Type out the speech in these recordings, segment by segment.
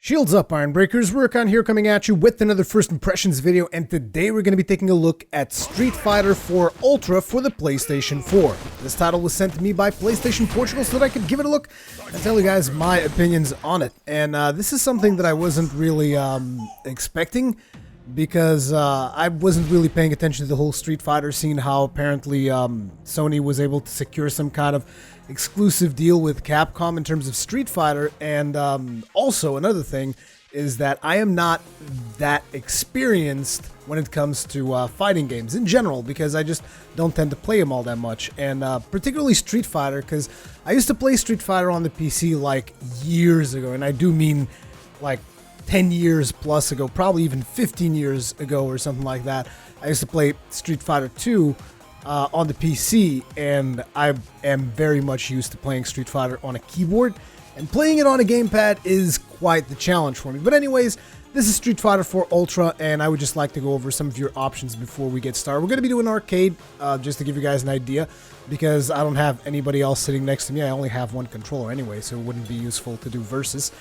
Shields up, Iron Breakers. Rurikhan here coming at you with another first impressions video, and today we're going to be taking a look at Street Fighter 4 Ultra for the PlayStation 4. This title was sent to me by PlayStation Portugal so that I could give it a look and tell you guys my opinions on it. And this is something that I wasn't really expecting, because I wasn't really paying attention to the whole Street Fighter scene, how apparently Sony was able to secure some kind of exclusive deal with Capcom in terms of Street Fighter. And also another thing is that I am not that experienced when it comes to fighting games in general, because I just don't tend to play them all that much, and particularly Street Fighter, because I used to play Street Fighter on the PC like years ago, and I do mean like 10 years plus ago, probably even 15 years ago or something like that. I used to play Street Fighter 2 on the PC, and I am very much used to playing Street Fighter on a keyboard, and playing it on a gamepad is quite the challenge for me. But anyways, this is Street Fighter 4 Ultra, and I would just like to go over some of your options before we get started. We're going to be doing arcade, just to give you guys an idea, because I don't have anybody else sitting next to me. I only have one controller anyway, so it wouldn't be useful to do versus.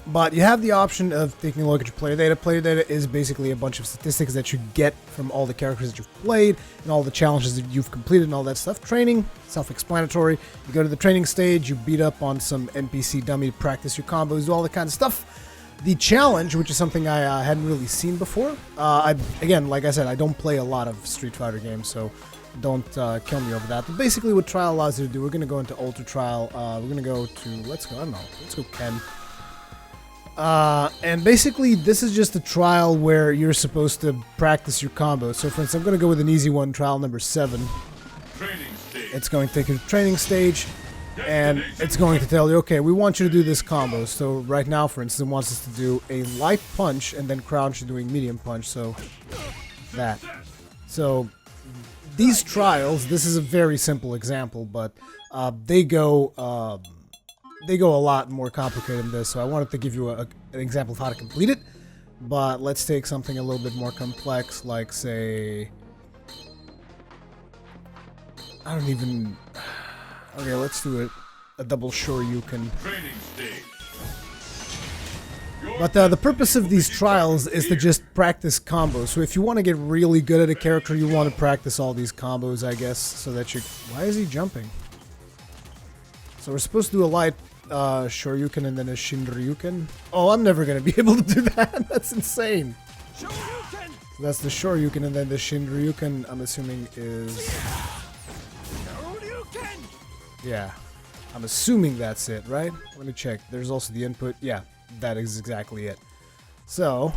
But you have the option of taking a look at your player data. Player data is basically a bunch of statistics that you get from all the characters that you've played and all the challenges that you've completed and all that stuff. Training, self-explanatory. You go to the training stage, you beat up on some NPC dummy to practice your combos, do all that kind of stuff. The challenge, which is something I hadn't really seen before. Again, like I said, I don't play a lot of Street Fighter games, so don't kill me over that. But basically what trial allows you to do, we're going to go into ultra trial. We're going to go to, let's go Ken. And basically this is just a trial where you're supposed to practice your combos. So for instance, I'm going to go with an easy one, trial number 7. It's going to take you to training stage, and it's going to tell you, okay, we want you to do this combo. So right now, for instance, it wants us to do a light punch and then crouch and doing medium punch, so that. So these trials, this is a very simple example, but they go a lot more complicated than this, so I wanted to give you an example of how to complete it. But let's take something a little bit more complex, like, say, I don't even, okay, let's do it, a double Shoryuken. But the purpose of these trials is to just practice combos. So if you want to get really good at a character, you want to practice all these combos, I guess, so that you... Why is he jumping? So we're supposed to do a light Shoryuken and then a Shinryuken. Oh, I'm never going to be able to do that. That's insane. So that's the Shoryuken, and then the Shinryuken, I'm assuming, is... Yeah. I'm assuming that's it, right? Let me check. There's also the input. Yeah. That is exactly it. So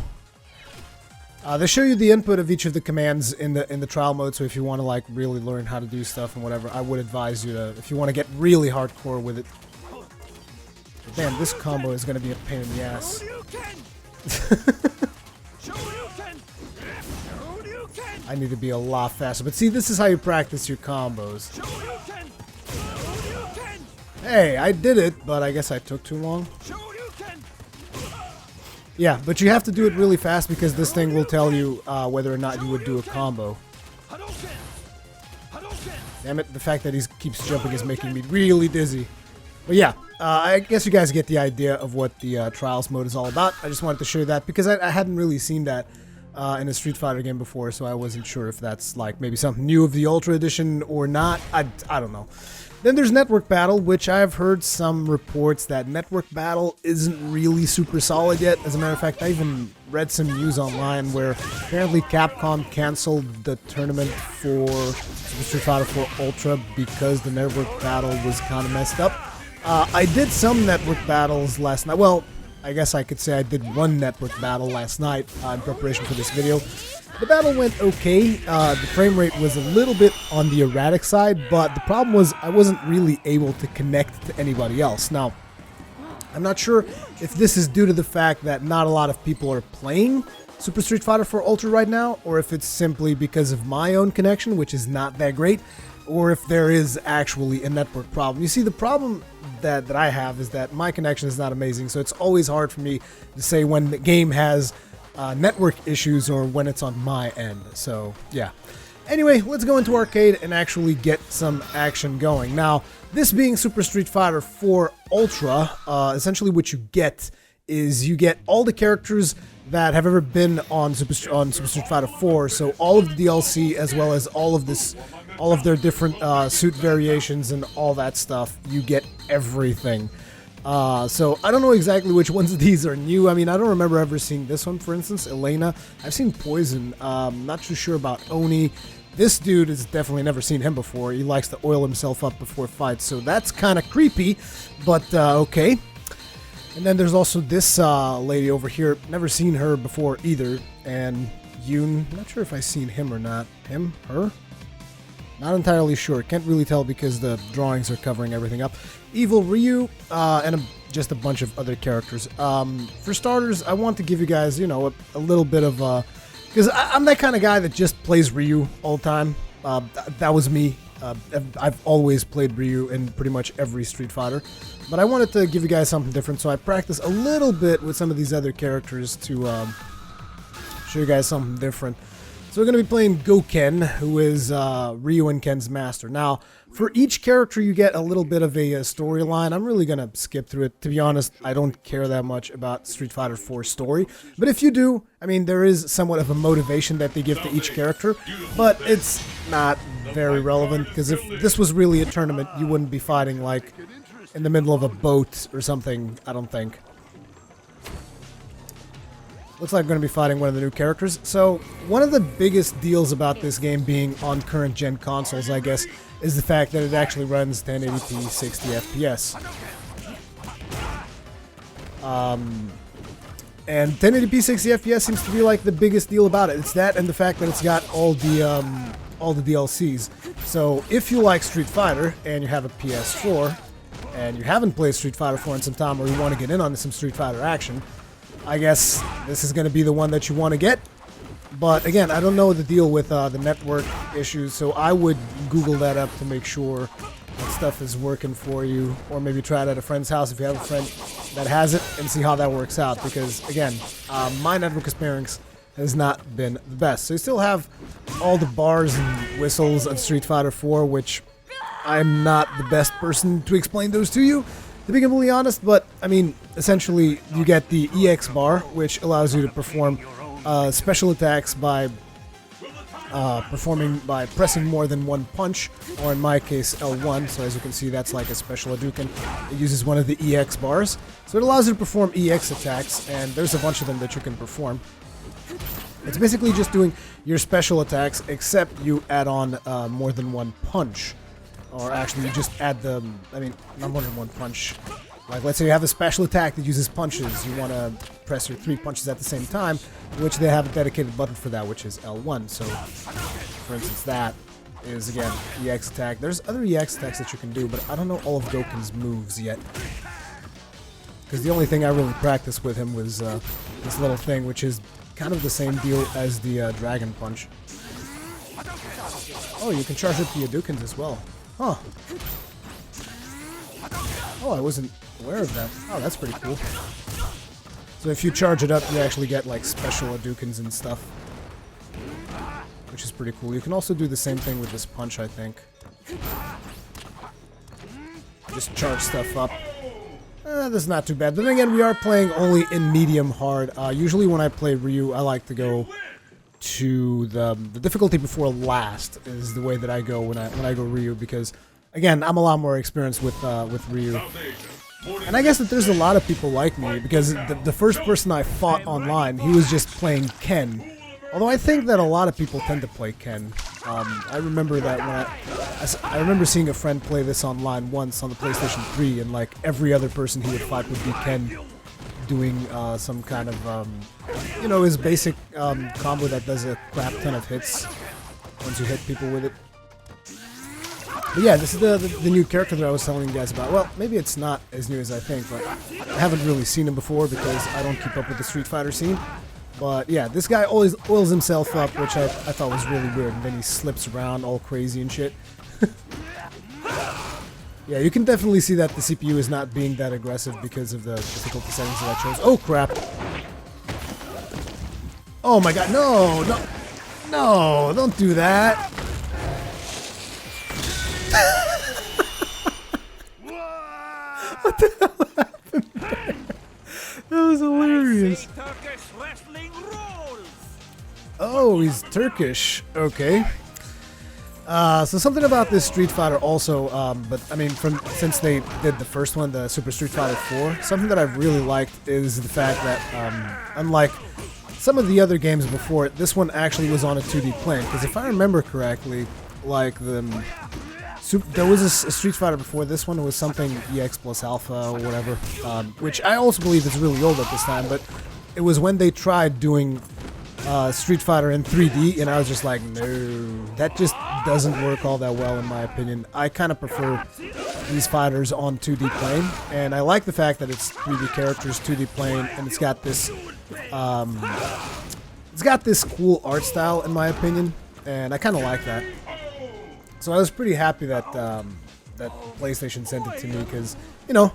they show you the input of each of the commands in the trial mode. So if you want to like really learn how to do stuff and whatever, I would advise you to, if you want to get really hardcore with it. Damn, this combo is going to be a pain in the ass. I need to be a lot faster. But see, this is how you practice your combos. Hey, I did it, but I guess I took too long. Yeah, but you have to do it really fast, because this thing will tell you whether or not you would do a combo. Damn it, the fact that he keeps jumping is making me really dizzy. But yeah, I guess you guys get the idea of what the Trials mode is all about. I just wanted to show you that, because I hadn't really seen that in a Street Fighter game before, so I wasn't sure if that's like maybe something new of the Ultra Edition or not. I don't know. Then there's Network Battle, which I've heard some reports that Network Battle isn't really super solid yet. As a matter of fact, I even read some news online where apparently Capcom canceled the tournament for Street Fighter 4 Ultra because the Network Battle was kind of messed up. I did some Network Battles last night. Well, I guess I could say I did one Network Battle last night in preparation for this video. The battle went okay. The frame rate was a little bit on the erratic side, but the problem was I wasn't really able to connect to anybody else. Now, I'm not sure if this is due to the fact that not a lot of people are playing Super Street Fighter 4 Ultra right now, or if it's simply because of my own connection, which is not that great, or if there is actually a network problem. You see, the problem that I have is that my connection is not amazing, so it's always hard for me to say when the game has network issues or when it's on my end. So yeah, anyway, let's go into arcade and actually get some action going. Now, this being Super Street Fighter 4 Ultra, essentially what you get is you get all the characters that have ever been on Super Street Fighter 4. So all of the DLC, as well as all of their different suit variations and all that stuff. You get everything. So I don't know exactly which ones of these are new. I mean, I don't remember ever seeing this one, for instance, Elena. I've seen Poison. Not too sure about Oni. This dude has definitely never seen him before. He likes to oil himself up before fights, so that's kind of creepy, but okay. And then there's also this lady over here. Never seen her before either. And Yoon, not sure if I've seen him or not. Him? Her? Not entirely sure. Can't really tell because the drawings are covering everything up. Evil Ryu, and just a bunch of other characters. For starters, I want to give you guys, you know, a little bit of... because I'm that kind of guy that just plays Ryu all the time. That was me. I've always played Ryu in pretty much every Street Fighter. But I wanted to give you guys something different, so I practiced a little bit with some of these other characters to show you guys something different. So we're going to be playing Goken, who is Ryu and Ken's master. Now, for each character you get a little bit of a storyline. I'm really going to skip through it. To be honest, I don't care that much about Street Fighter 4's story. But if you do, I mean, there is somewhat of a motivation that they give to each character. But it's not very relevant, because if this was really a tournament, you wouldn't be fighting, like, in the middle of a boat or something, I don't think. Looks like I'm going to be fighting one of the new characters. So, one of the biggest deals about this game being on current gen consoles, I guess, is the fact that it actually runs 1080p 60 FPS. And 1080p 60 FPS seems to be like the biggest deal about it. It's that and the fact that it's got all the DLCs. So, if you like Street Fighter and you have a PS4 and you haven't played Street Fighter 4 in some time, or you want to get in on some Street Fighter action, I guess this is going to be the one that you want to get. But again, I don't know the deal with the network issues, so I would Google that up to make sure that stuff is working for you, or maybe try it at a friend's house if you have a friend that has it, and see how that works out. Because again, my network experience has not been the best. So you still have all the bars and whistles of Street Fighter 4, which I'm not the best person to explain those to you, to be completely honest, but I mean, essentially you get the EX bar, which allows you to perform special attacks by pressing more than one punch, or in my case L1. So as you can see, that's like a special Hadouken. It uses one of the EX bars, so it allows you to perform EX attacks, and there's a bunch of them that you can perform. It's basically just doing your special attacks, except you add on more than one punch. Or actually, you just add the, I mean, not more than one punch. Like, let's say you have a special attack that uses punches. You want to press your 3 punches at the same time, which they have a dedicated button for that, which is L1. So, for instance, that is, again, EX attack. There's other EX attacks that you can do, but I don't know all of Goken's moves yet. Because the only thing I really practiced with him was this little thing, which is kind of the same deal as the Dragon Punch. Oh, you can charge up the Hadoukens as well. Huh. Oh, I wasn't aware of that. Oh, that's pretty cool. So if you charge it up, you actually get like special Hadoukens and stuff, which is pretty cool. You can also do the same thing with this punch, I think. Just charge stuff up. This is not too bad. But then again, we are playing only in medium hard. Usually when I play Ryu, I like to go to the difficulty before last is the way that I go when I go Ryu, because again, I'm a lot more experienced with Ryu. And I guess that there's a lot of people like me, because the first person I fought online, he was just playing Ken. Although I think that a lot of people tend to play Ken. I remember that when I remember seeing a friend play this online once on the PlayStation 3, and like every other person he would fight would be Ken, doing some kind of, you know, his basic combo that does a crap ton of hits once you hit people with it. But yeah, this is the new character that I was telling you guys about. Well, maybe it's not as new as I think, but I haven't really seen him before because I don't keep up with the Street Fighter scene. But yeah, this guy always oils himself up, which I thought was really weird, and then he slips around all crazy and shit. Yeah, you can definitely see that the CPU is not being that aggressive because of the difficulty settings that I chose. Oh crap! Oh my god, no, no, no, don't do that! What the hell happened there? That was hilarious. Oh, he's Turkish. Okay. So something about this Street Fighter also, but I mean, since they did the first one, the Super Street Fighter 4, something that I've really liked is the fact that, unlike some of the other games before it, this one actually was on a 2D plane. Because if I remember correctly, like there was a Street Fighter before this one. It was something EX plus Alpha or whatever, which I also believe is really old at this time. But it was when they tried doing Street Fighter in 3D, and I was just like, no, that just doesn't work all that well in my opinion. I kind of prefer these fighters on 2D plane, and I like the fact that it's 3D characters, 2D plane, and it's got this cool art style in my opinion, and I kind of like that. So I was pretty happy that that PlayStation sent it to me, because, you know,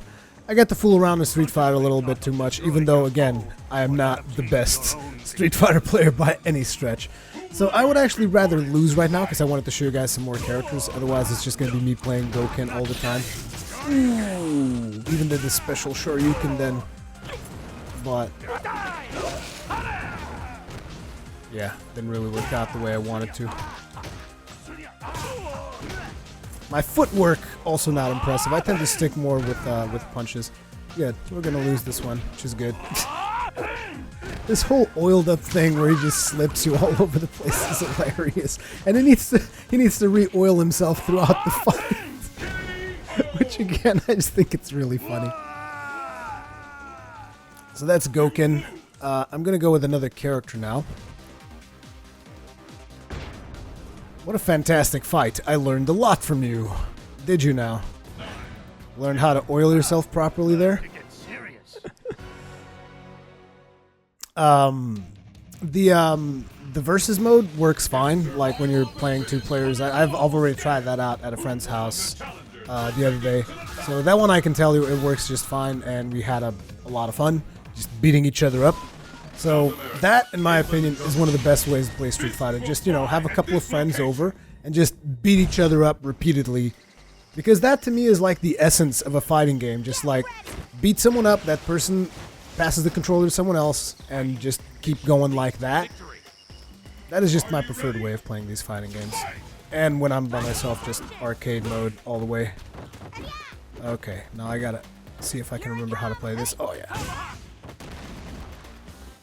I get to fool around with Street Fighter a little bit too much, even though, again, I am not the best Street Fighter player by any stretch. So I would actually rather lose right now, because I wanted to show you guys some more characters. Otherwise, it's just going to be me playing Gouken all the time. Ooh, even did the special Shoryuken then. But yeah, didn't really work out the way I wanted to. My footwork also not impressive. I tend to stick more with punches. Yeah, we're gonna lose this one, which is good. This whole oiled up thing where he just slips you all over the place is hilarious, and he needs to re-oil himself throughout the fight, which again I just think it's really funny. So that's Gouken. I'm gonna go with another character now. What a fantastic fight. I learned a lot from you. Did you now? Learn how to oil yourself properly there? The versus mode works fine, like when you're playing 2 players. I've already tried that out at a friend's house the other day. So that one I can tell you it works just fine, and we had a lot of fun just beating each other up. So that, in my opinion, is one of the best ways to play Street Fighter. Just, you know, have a couple of friends over and just beat each other up repeatedly. Because that, to me, is like the essence of a fighting game. Just like, beat someone up, that person passes the controller to someone else, and just keep going like that. That is just my preferred way of playing these fighting games. And when I'm by myself, just arcade mode all the way. Okay, now I gotta see if I can remember how to play this. Oh, yeah.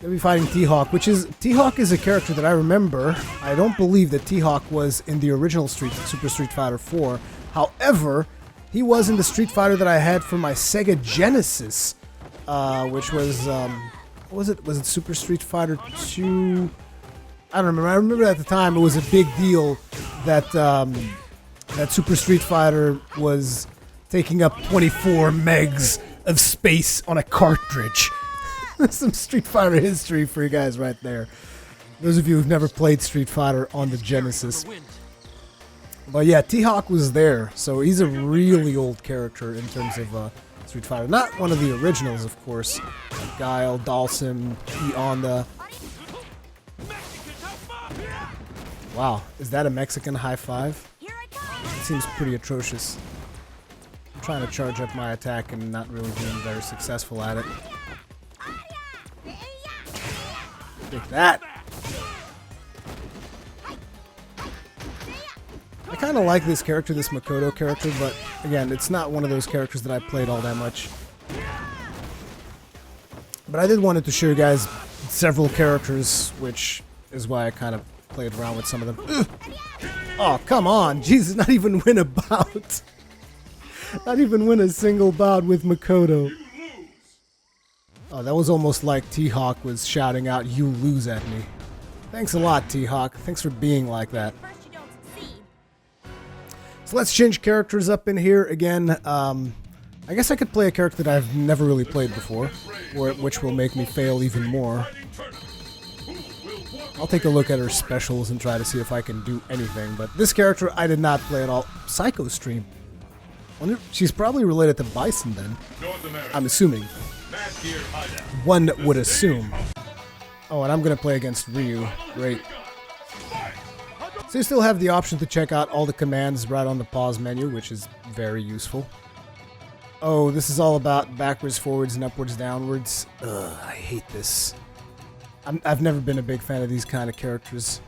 Gonna be fighting T-Hawk, T-Hawk is a character that I remember. I don't believe that T-Hawk was in the original Super Street Fighter 4. However, he was in the Street Fighter that I had for my Sega Genesis, which was, what was it? Was it Super Street Fighter 2? I don't remember. I remember at the time it was a big deal that that Super Street Fighter was taking up 24 megs of space on a cartridge. Some Street Fighter history for you guys right there. Those of you who've never played Street Fighter on the Genesis. But yeah, T-Hawk was there, so he's a really old character in terms of Street Fighter. Not one of the originals, of course. Like Guile, Dalsim, E-Honda. Wow, is that a Mexican high five? It seems pretty atrocious. I'm trying to charge up my attack and not really being very successful at it. Take that! I kind of like this character, this Makoto character, but again, it's not one of those characters that I played all that much. But I did wanted to show you guys several characters, which is why I kind of played around with some of them. Ugh. Oh, come on! Jesus, not even win a bout! Not even win a single bout with Makoto. Oh, that was almost like T-Hawk was shouting out, "You lose" at me. Thanks a lot, T-Hawk. Thanks for being like that. So let's change characters up in here again. I guess I could play a character that I've never really played before, which will make me fail even more. I'll take a look at her specials and try to see if I can do anything, but this character I did not play at all. Psycho Stream. Wonder, she's probably related to Bison then. I'm assuming. One would assume. Oh, and I'm gonna play against Ryu. Great. So you still have the option to check out all the commands right on the pause menu, which is very useful. Oh, this is all about backwards, forwards, and upwards, downwards. Ugh, I hate this. I've never been a big fan of these kind of characters.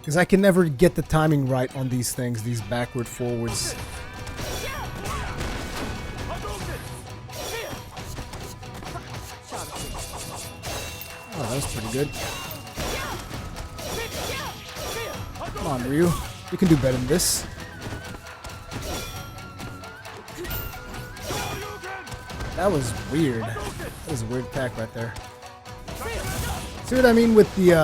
Because I can never get the timing right on these things, these backward, forwards. Oh, that was pretty good. Come on, Ryu. You can do better than this. That was weird. That was a weird attack right there. See what I mean with the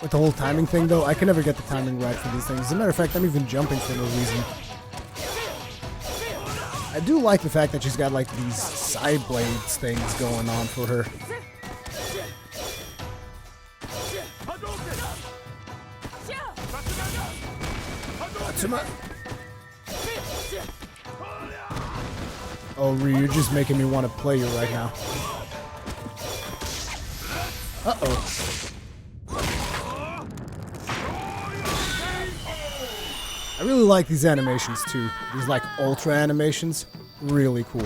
whole timing thing, though? I can never get the timing right for these things. As a matter of fact, I'm even jumping for no reason. I do like the fact that she's got, like, these side blades things going on for her. Oh, Ryu, you're just making me want to play you right now. Uh-oh. I really like these animations, too. These, like, ultra animations. Really cool.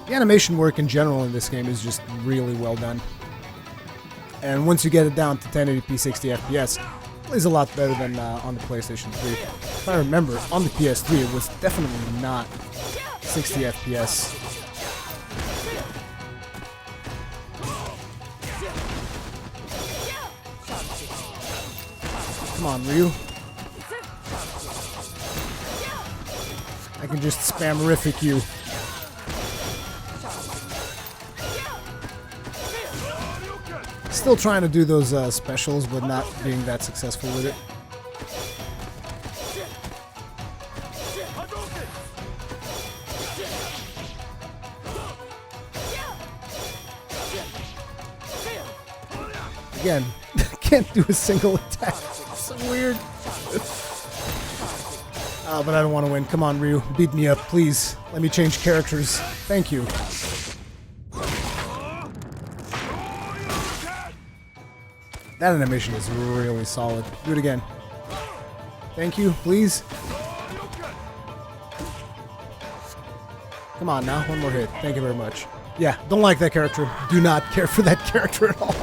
The animation work in general in this game is just really well done. And once you get it down to 1080p 60 FPS, it plays a lot better than on the PlayStation 3. If I remember, on the PS3 it was definitely not 60 FPS. Come on, Ryu. I can just spam-rific you. Still trying to do those specials, but not being that successful with it. Again, can't do a single attack. It's so weird. But I don't want to win. Come on, Ryu. Beat me up, please. Let me change characters. Thank you. That animation is really solid. Do it again. Thank you, please. Come on now, one more hit. Thank you very much. Yeah, don't like that character. Do not care for that character at all.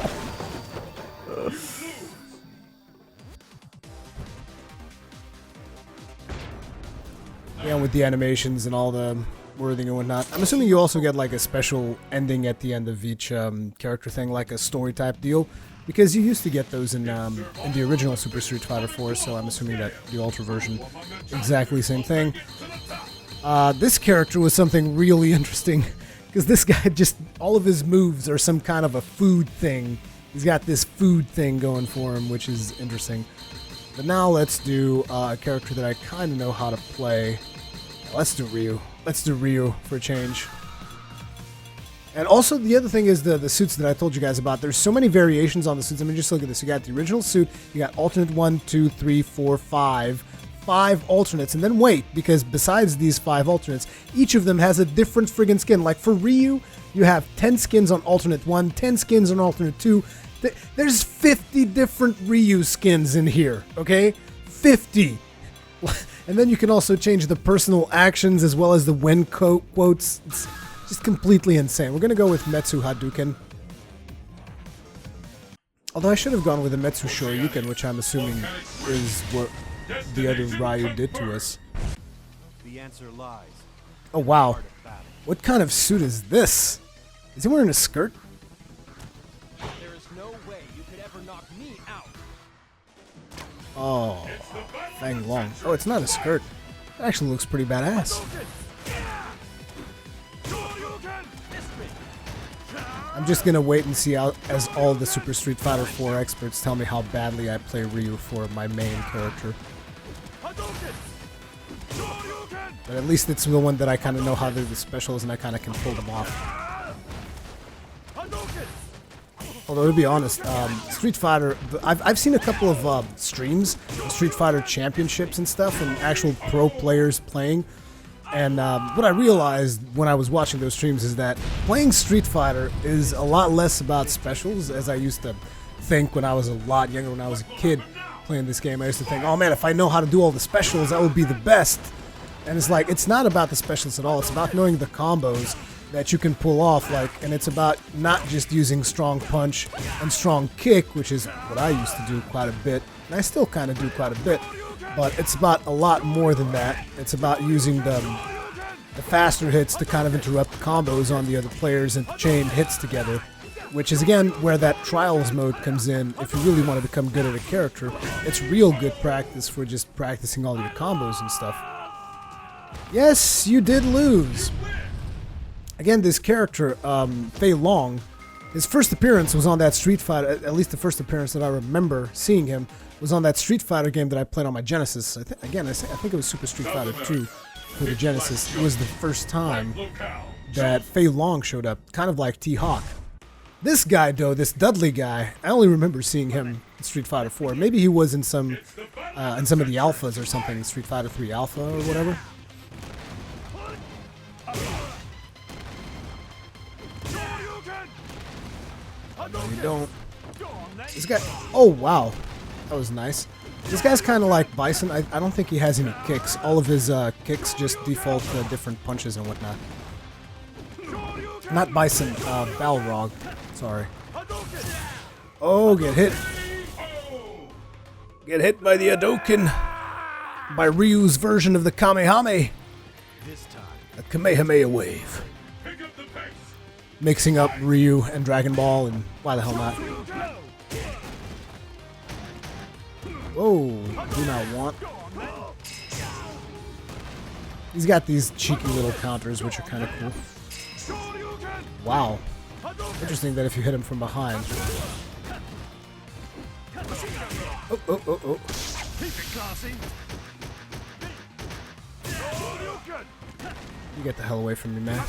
Yeah, with the animations and all the wording and whatnot. I'm assuming you also get like a special ending at the end of each character thing, like a story type deal, because you used to get those in the original Super Street Fighter 4. So I'm assuming that the Ultra version, exactly same thing. This character was something really interesting, because this guy just all of his moves are some kind of a food thing. He's got this food thing going for him, which is interesting. But now let's do a character that I kind of know how to play. Let's do Ryu. Let's do Ryu for a change. And also, the other thing is the suits that I told you guys about. There's so many variations on the suits. I mean, just look at this. You got the original suit. You got alternate 1, 2, 3, 4, 5. 5 alternates. And then wait, because besides these 5 alternates, each of them has a different friggin' skin. Like for Ryu, you have 10 skins on alternate 1, 10 skins on alternate 2. There's 50 different Ryu skins in here, okay? 50! And then you can also change the personal actions as well as the win quotes. It's just completely insane. We're going to go with Metsu Hadouken. Although I should have gone with the Metsu Shoryuken, which I'm assuming is what the other Ryu did to us. The answer lies. Oh, wow. What kind of suit is this? Is he wearing a skirt? There is no way you could ever knock me out. Oh, Fang Long. Oh, it's not a skirt. It actually looks pretty badass. I'm just gonna wait and see how, as all the Super Street Fighter 4 experts tell me how badly I play Ryu for my main character. But at least it's the one that I kind of know how to do the specials and I kind of can pull them off. Although, to be honest, Street Fighter, I've seen a couple of streams, Street Fighter championships and stuff, and actual pro players playing. And what I realized when I was watching those streams is that playing Street Fighter is a lot less about specials, as I used to think when I was a lot younger, when I was a kid playing this game. I used to think, oh man, if I know how to do all the specials, I would be the best. And it's like, it's not about the specialists at all. It's about knowing the combos that you can pull off, like, and it's about not just using strong punch and strong kick, which is what I used to do quite a bit, and I still kind of do quite a bit, but it's about a lot more than that. It's about using the faster hits to kind of interrupt combos on the other players and chain hits together, which is again where that trials mode comes in. If you really want to become good at a character, it's real good practice for just practicing all your combos and stuff. Yes, you did lose. Again, this character, Fei Long, his first appearance was on that Street Fighter, at least the first appearance that I remember seeing him, was on that Street Fighter game that I played on my Genesis. I think it was Super Street Fighter 2 for the Genesis. It was the first time that Fei Long showed up, kind of like T-Hawk. This guy, though, this Dudley guy, I only remember seeing him in Street Fighter 4. Maybe he was in some of the alphas or something, Street Fighter 3 Alpha or whatever. No, you don't. This guy... Oh, wow. That was nice. This guy's kind of like Bison. I don't think he has any kicks. All of his kicks just default different punches and whatnot. Not Bison, Balrog. Sorry. Oh, get hit. Get hit by the Hadouken. By Ryu's version of the Kamehame. A Kamehameha wave. Mixing up Ryu and Dragon Ball, and why the hell not? Whoa, do not want. He's got these cheeky little counters, which are kind of cool. Wow. Interesting that if you hit him from behind. Oh, oh, oh, oh. You get the hell away from me, man.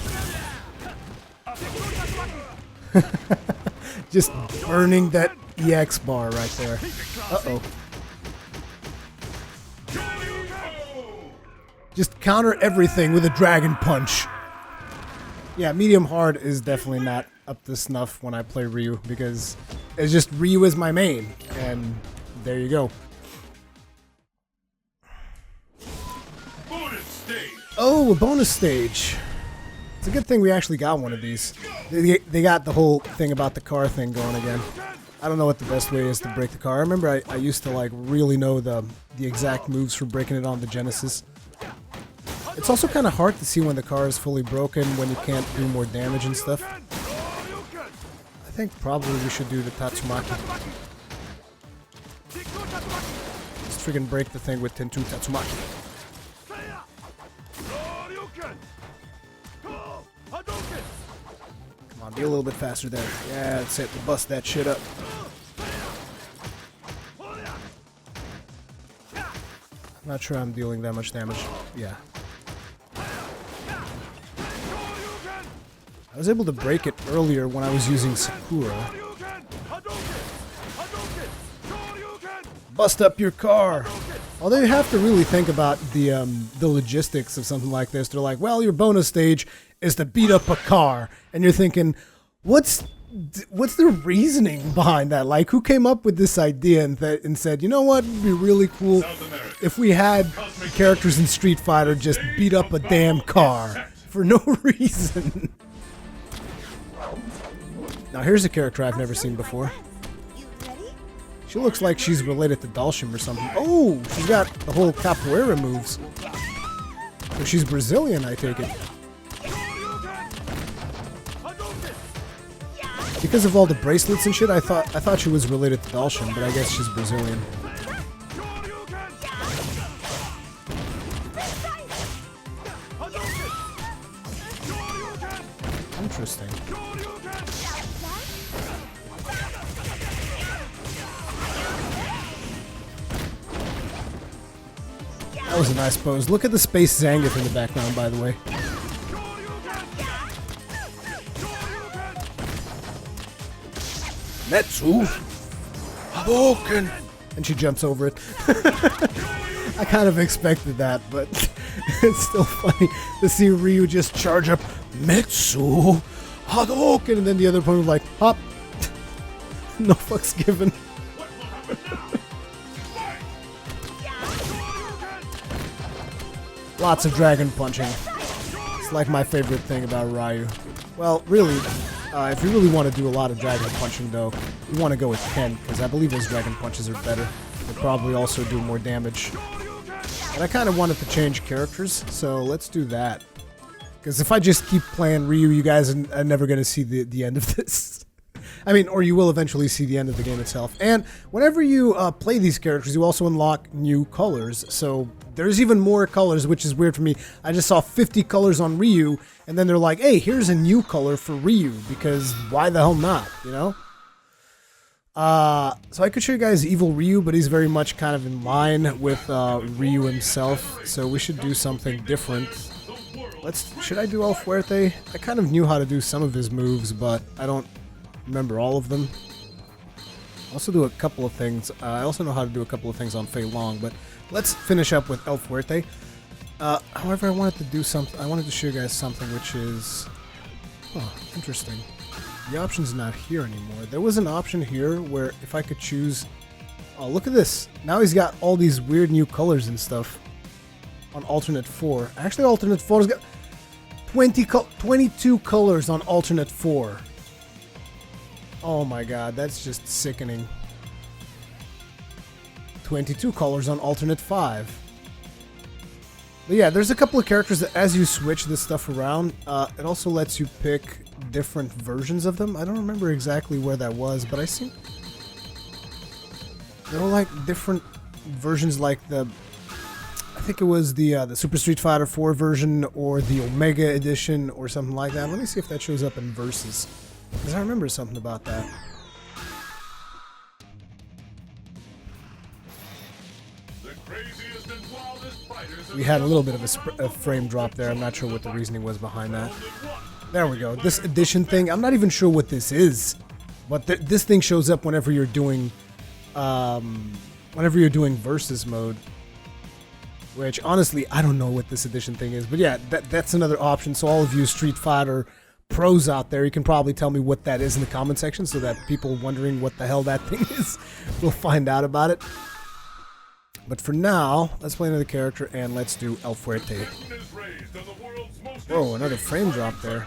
Just burning that EX bar right there. Uh-oh. Just counter everything with a dragon punch. Yeah, medium hard is definitely not up to snuff when I play Ryu, because it's just Ryu is my main, and there you go. Oh, a bonus stage. It's a good thing we actually got one of these. They got the whole thing about the car thing going again. I don't know what the best way is to break the car. I remember I used to like really know the exact moves for breaking it on the Genesis. It's also kind of hard to see when the car is fully broken, when you can't do more damage and stuff. I think probably we should do the Tatsumaki. Just friggin' break the thing with Tentu Tatsumaki. Come on, be a little bit faster there. Yeah, that's it. Bust that shit up. I'm not sure I'm dealing that much damage. Yeah. I was able to break it earlier when I was using Sakura. Bust up your car! Although you have to really think about the logistics of something like this. They're like, well, your bonus stage is to beat up a car. And you're thinking, what's the reasoning behind that? Like, who came up with this idea and said, you know what, it'd be really cool if we had characters in Street Fighter just beat up a damn car for no reason. Now here's a character I've never seen before. She looks like she's related to Dalshim or something. Oh, she's got the whole capoeira moves. So she's Brazilian, I take it. Because of all the bracelets and shit, I thought she was related to Dalshim, but I guess she's Brazilian. Interesting. That was a nice pose. Look at the Space Zangief in the background, by the way. Metsu! Hadouken! And she jumps over it. I kind of expected that, but it's still funny to see Ryu just charge up Metsu! Hadouken! And then the other opponent was like, hop! No fucks given. Lots of dragon punching. It's like my favorite thing about Ryu. Well, really, if you really want to do a lot of dragon punching, though, you want to go with Ken, because I believe his dragon punches are better. They probably also do more damage. And I kind of wanted to change characters, so let's do that. Because if I just keep playing Ryu, you guys are never going to see the end of this. I mean, or you will eventually see the end of the game itself. And whenever you play these characters, you also unlock new colors. So there's even more colors, which is weird for me. I just saw 50 colors on Ryu, and then they're like, hey, here's a new color for Ryu, because why the hell not, you know? So I could show you guys Evil Ryu, but he's very much kind of in line with Ryu himself, so we should do something different. Should I do El Fuerte? I kind of knew how to do some of his moves, but I don't remember all of them. I also do a couple of things. I also know how to do a couple of things on Fei Long, but let's finish up with El Fuerte. However, I wanted to do something. I wanted to show you guys something, which is, oh, interesting. The option's not here anymore. There was an option here where if I could choose. Oh, look at this! Now he's got all these weird new colors and stuff on alternate 4. Actually, alternate 4's got 22 colors on alternate 4. Oh my god, that's just sickening. 22 colors on alternate 5. But yeah, there's a couple of characters that as you switch this stuff around, it also lets you pick different versions of them. I don't remember exactly where that was, but I see there were like different versions, like I think it was the Super Street Fighter 4 version or the Omega edition or something like that. Let me see if that shows up in Versus, because I remember something about that. We had a little bit of a frame drop there. I'm not sure what the reasoning was behind that. There we go. This edition thing, I'm not even sure what this is, but this thing shows up whenever you're doing Versus mode. Which, honestly, I don't know what this edition thing is. But yeah, that's another option. So all of you Street Fighter pros out there, you can probably tell me what that is in the comment section so that people wondering what the hell that thing is will find out about it. But for now, let's play another character and let's do El Fuerte. Whoa, another frame drop there.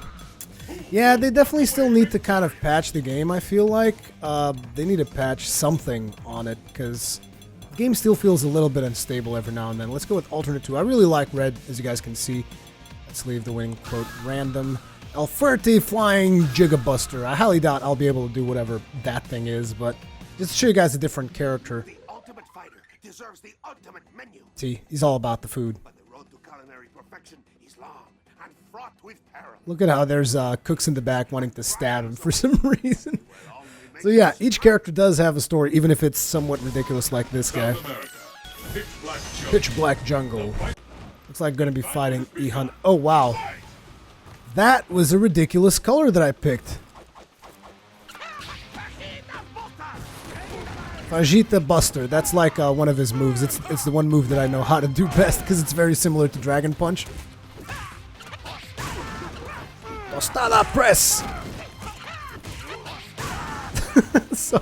Yeah, they definitely still need to kind of patch the game, I feel like. They need to patch something on it, because the game still feels a little bit unstable every now and then. Let's go with alternate 2. I really like red, as you guys can see. Let's leave the winning quote random. El Fuerte Flying Gigabuster. I highly doubt I'll be able to do whatever that thing is, but just to show you guys a different character. The ultimate fighter deserves the ultimate menu. See, he's all about the food. But the road to culinary perfection is long and fraught with peril. Look at how there's cooks in the back wanting to stab him for some reason. So yeah, each character does have a story, even if it's somewhat ridiculous like this guy. Pitch Black Jungle. Looks like going to be fighting E-Hunt. Oh, wow. That was a ridiculous color that I picked. Fajita Buster. That's like one of his moves. It's the one move that I know how to do best because it's very similar to Dragon Punch. Tostada Press! So,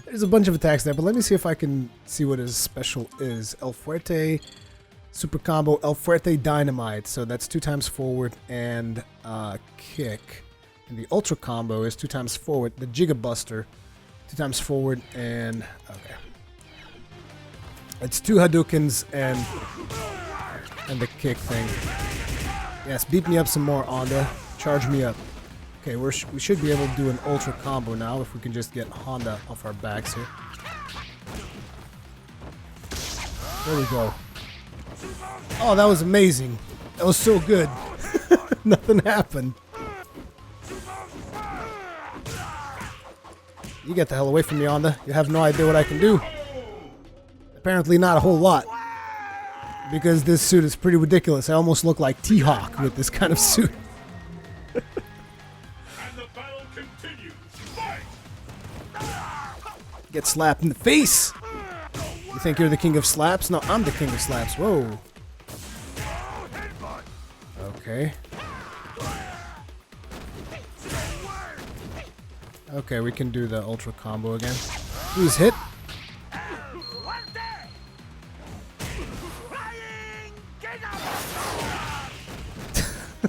there's a bunch of attacks there, but let me see if I can see what his special is. El Fuerte Super Combo, El Fuerte Dynamite. So that's 2 times forward and kick. And the Ultra Combo is 2 times forward. The Giga Buster, 2 times forward and... okay. It's 2 Hadoukens and the kick thing. Yes, beat me up some more, Honda. Charge me up. Okay, we should be able to do an Ultra Combo now if we can just get Honda off our backs here. There we go. Oh, that was amazing. That was so good. Nothing happened. You get the hell away from me, Honda. You have no idea what I can do. Apparently not a whole lot. Because this suit is pretty ridiculous. I almost look like T-Hawk with this kind of suit. Get slapped in the face! You think you're the king of slaps? No, I'm the king of slaps. Whoa. Okay. Okay, we can do the Ultra Combo again. Please hit.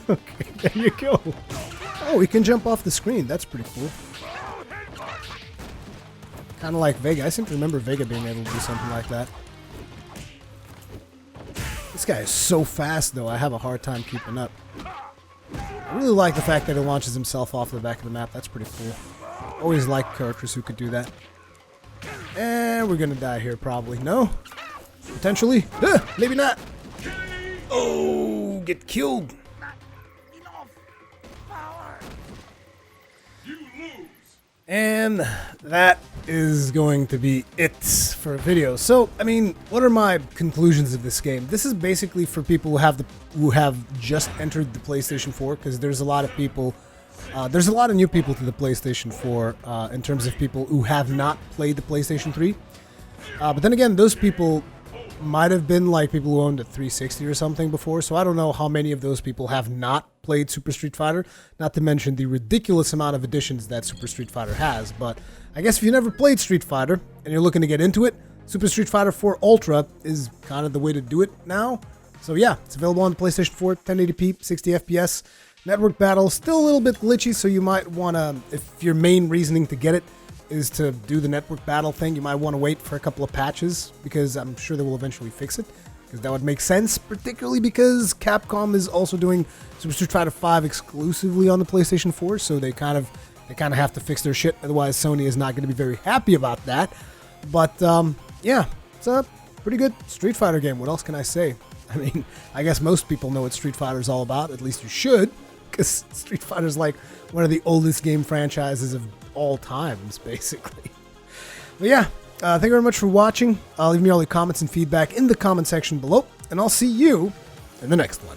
Okay, there you go. Oh, we can jump off the screen. That's pretty cool. Kind of like Vega. I seem to remember Vega being able to do something like that. This guy is so fast, though. I have a hard time keeping up. I really like the fact that he launches himself off the back of the map. That's pretty cool. Always like characters who could do that. And we're gonna die here, probably. No? Potentially? Maybe not. Oh, get killed. And that is going to be it for a video. So, I mean, what are my conclusions of this game? This is basically for people who have just entered the PlayStation 4, because there's a lot of people, there's a lot of new people to the PlayStation 4 in terms of people who have not played the PlayStation 3. But then again, those people might have been like people who owned a 360 or something before, so I don't know how many of those people have not played Super Street Fighter, not to mention the ridiculous amount of editions that Super Street Fighter has. But I guess if you never played Street Fighter and you're looking to get into it, Super Street Fighter 4 Ultra is kind of the way to do it now. So yeah, it's available on the PlayStation 4, 1080p, 60 FPS. Network battle, still a little bit glitchy, so you might want to, if your main reasoning to get it is to do the network battle thing, you might want to wait for a couple of patches, because I'm sure they will eventually fix it, because that would make sense, particularly because Capcom is also doing Super Street Fighter 5 exclusively on the PlayStation 4, so they kind of have to fix their shit, otherwise Sony is not going to be very happy about that. But yeah, it's a pretty good Street Fighter game. What else can I say? I mean, I guess most people know what Street Fighter is all about, at least you should, because Street Fighter is like one of the oldest game franchises of all times, basically. But yeah, thank you very much for watching. Leave me all your comments and feedback in the comment section below, and I'll see you in the next one.